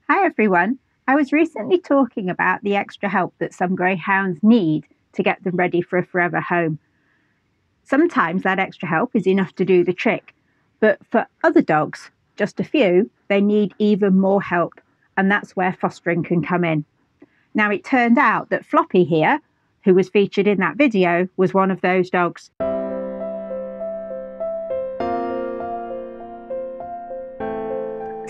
Hi everyone. I was recently talking about the extra help that some greyhounds need to get them ready for a forever home. Sometimes that extra help is enough to do the trick, but for other dogs, just a few, they need even more help, and that's where fostering can come in. Now, it turned out that Floppy here, who was featured in that video, was one of those dogs.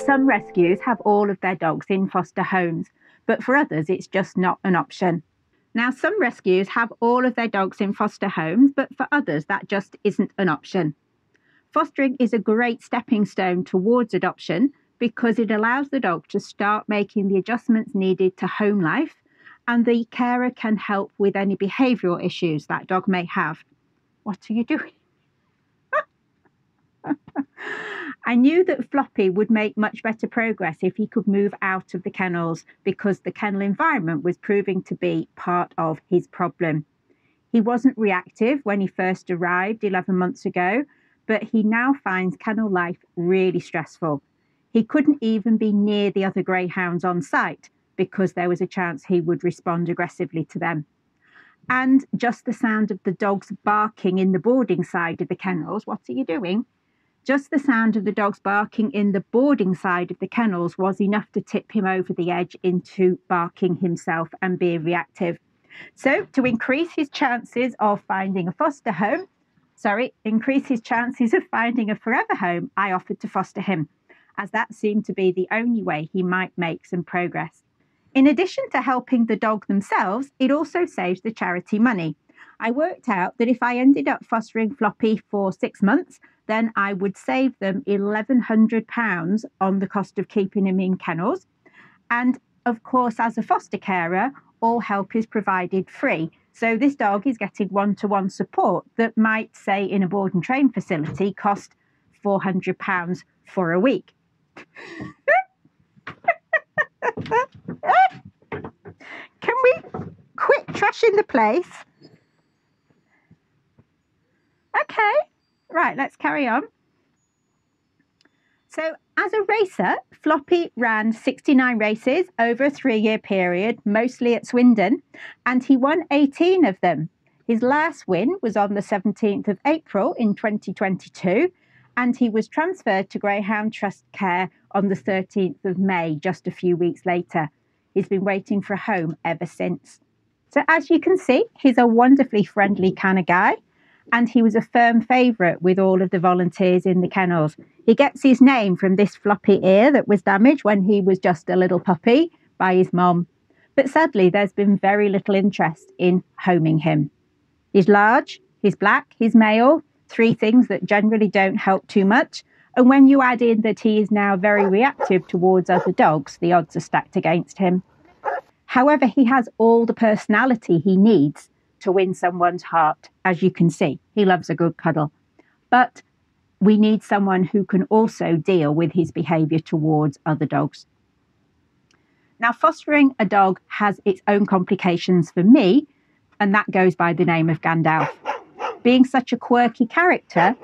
Some rescues have all of their dogs in foster homes, but for others it's just not an option. Now, some rescues have all of their dogs in foster homes, but for others that just isn't an option. Fostering is a great stepping stone towards adoption because it allows the dog to start making the adjustments needed to home life, and the carer can help with any behavioural issues that dog may have. What are you doing? I knew that Floppy would make much better progress if he could move out of the kennels because the kennel environment was proving to be part of his problem. He wasn't reactive when he first arrived 11 months ago, but he now finds kennel life really stressful. He couldn't even be near the other greyhounds on site because there was a chance he would respond aggressively to them. And just the sound of the dogs barking in the boarding side of the kennels, what are you doing? Just the sound of the dogs barking in the boarding side of the kennels was enough to tip him over the edge into barking himself and being reactive. So to increase his chances of finding a forever home, I offered to foster him, as that seemed to be the only way he might make some progress. In addition to helping the dog themselves, it also saves the charity money. I worked out that if I ended up fostering Floppy for 6 months, then I would save them £1,100 on the cost of keeping him in kennels. And of course, as a foster carer, all help is provided free. So this dog is getting one-to-one support that might, say, in a board and train facility, cost £400 for a week. Can we quit trashing the place? Okay, right, let's carry on. So as a racer, Floppy ran 69 races over a 3-year period, mostly at Swindon, and he won 18 of them. His last win was on the 17th of April in 2022, and he was transferred to Greyhound Trust Care on the 13th of May, just a few weeks later. He's been waiting for a home ever since. So as you can see, he's a wonderfully friendly kind of guy, and he was a firm favourite with all of the volunteers in the kennels. He gets his name from this floppy ear that was damaged when he was just a little puppy by his mom. But sadly, there's been very little interest in homing him. He's large, he's black, he's male, 3 things that generally don't help too much. And when you add in that he is now very reactive towards other dogs, the odds are stacked against him. However, he has all the personality he needs to win someone's heart. As you can see, he loves a good cuddle. But we need someone who can also deal with his behaviour towards other dogs. Now, fostering a dog has its own complications for me, and that goes by the name of Gandalf. Being such a quirky character,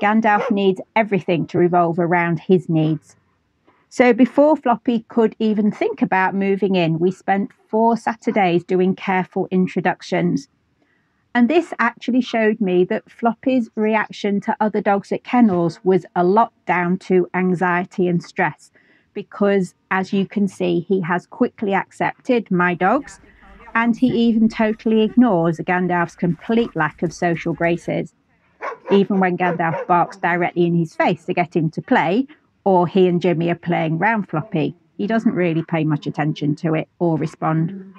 Gandalf needs everything to revolve around his needs. So before Floppy could even think about moving in, we spent 4 Saturdays doing careful introductions. And this actually showed me that Floppy's reaction to other dogs at kennels was a lot down to anxiety and stress, because as you can see, he has quickly accepted my dogs, and he even totally ignores Gandalf's complete lack of social graces. Even when Gandalf barks directly in his face to get him to play, or he and Jimmy are playing round Floppy, he doesn't really pay much attention to it or respond.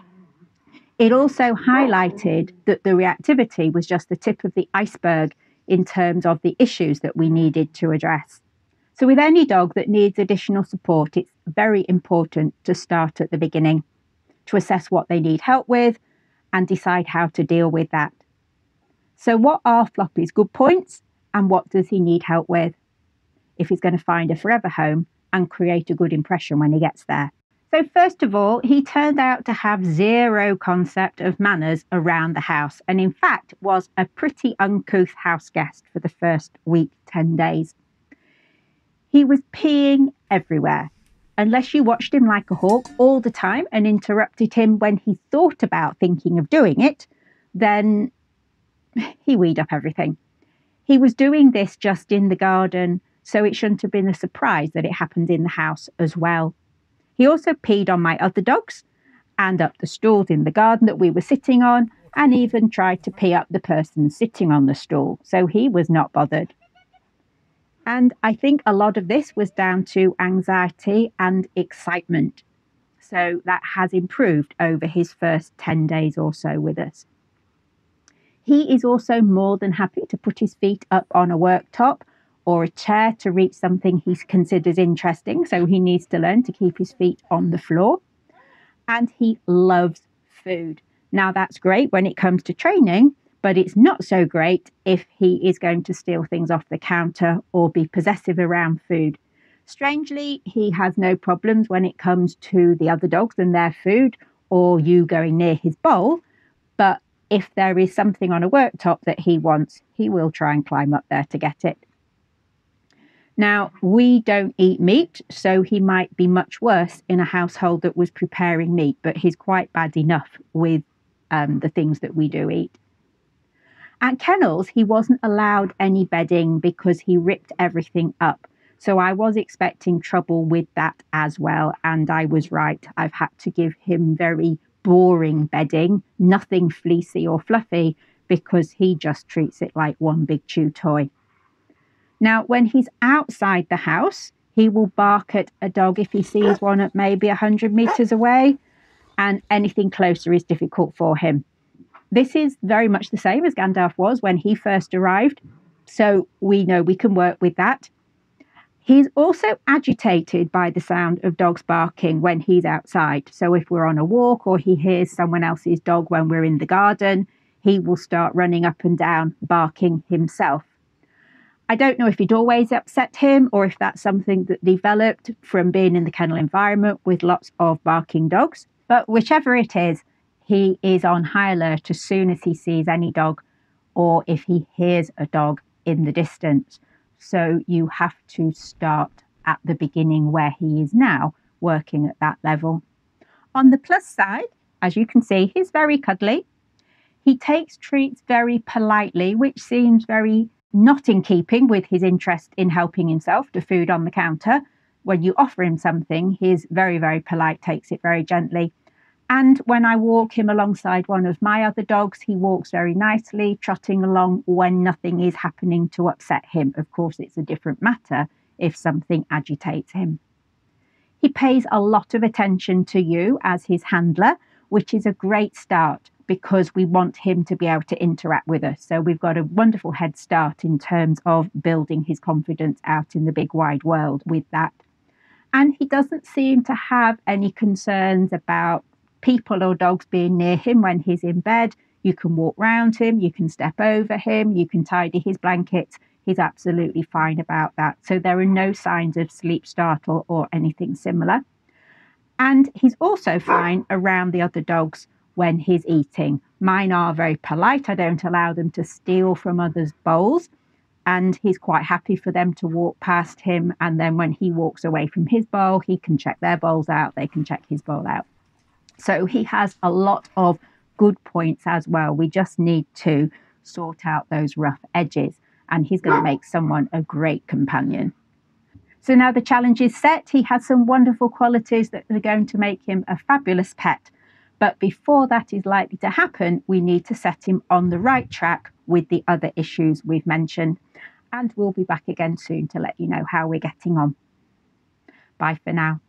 It also highlighted that the reactivity was just the tip of the iceberg in terms of the issues that we needed to address. So with any dog that needs additional support, it's very important to start at the beginning, to assess what they need help with and decide how to deal with that. So what are Floppy's good points and what does he need help with if he's going to find a forever home and create a good impression when he gets there? So first of all, he turned out to have zero concept of manners around the house, and in fact was a pretty uncouth house guest for the first week, 10 days. He was peeing everywhere, unless you watched him like a hawk all the time and interrupted him when he thought about thinking of doing it, then he weed up everything. He was doing this just in the garden, so it shouldn't have been a surprise that it happened in the house as well. He also peed on my other dogs and up the stools in the garden that we were sitting on, and even tried to pee up the person sitting on the stool, so he was not bothered. And I think a lot of this was down to anxiety and excitement. So that has improved over his first 10 days or so with us. He is also more than happy to put his feet up on a worktop or a chair to reach something he considers interesting. So he needs to learn to keep his feet on the floor. And he loves food. Now that's great when it comes to training, but it's not so great if he is going to steal things off the counter or be possessive around food. Strangely, he has no problems when it comes to the other dogs and their food or you going near his bowl. But if there is something on a worktop that he wants, he will try and climb up there to get it. Now, we don't eat meat, so he might be much worse in a household that was preparing meat, but he's quite bad enough with the things that we do eat. At kennels, he wasn't allowed any bedding because he ripped everything up. So I was expecting trouble with that as well, and I was right. I've had to give him very boring bedding, nothing fleecy or fluffy, because he just treats it like one big chew toy. Now, when he's outside the house, he will bark at a dog if he sees one at maybe 100 meters away, and anything closer is difficult for him. This is very much the same as Gandalf was when he first arrived, so we know we can work with that. He's also agitated by the sound of dogs barking when he's outside. So if we're on a walk or he hears someone else's dog when we're in the garden, he will start running up and down, barking himself. I don't know if it always upset him or if that's something that developed from being in the kennel environment with lots of barking dogs. But whichever it is, he is on high alert as soon as he sees any dog or if he hears a dog in the distance. So you have to start at the beginning where he is now, working at that level. On the plus side, as you can see, he's very cuddly. He takes treats very politely, which seems very not in keeping with his interest in helping himself to food on the counter. When you offer him something, he's very, very polite, takes it very gently. And when I walk him alongside one of my other dogs, he walks very nicely, trotting along when nothing is happening to upset him. Of course, it's a different matter if something agitates him. He pays a lot of attention to you as his handler, which is a great start because we want him to be able to interact with us. So we've got a wonderful head start in terms of building his confidence out in the big wide world with that. And he doesn't seem to have any concerns about people or dogs being near him when he's in bed. You can walk round him, you can step over him, you can tidy his blankets. He's absolutely fine about that. So there are no signs of sleep startle or anything similar. And he's also fine around the other dogs when he's eating. Mine are very polite. I don't allow them to steal from others' bowls. And he's quite happy for them to walk past him. And then when he walks away from his bowl, he can check their bowls out. They can check his bowl out. So he has a lot of good points as well. We just need to sort out those rough edges. And he's going to make someone a great companion. So now the challenge is set. He has some wonderful qualities that are going to make him a fabulous pet. But before that is likely to happen, we need to set him on the right track with the other issues we've mentioned. And we'll be back again soon to let you know how we're getting on. Bye for now.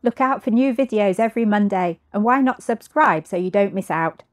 Look out for new videos every Monday, and why not subscribe so you don't miss out?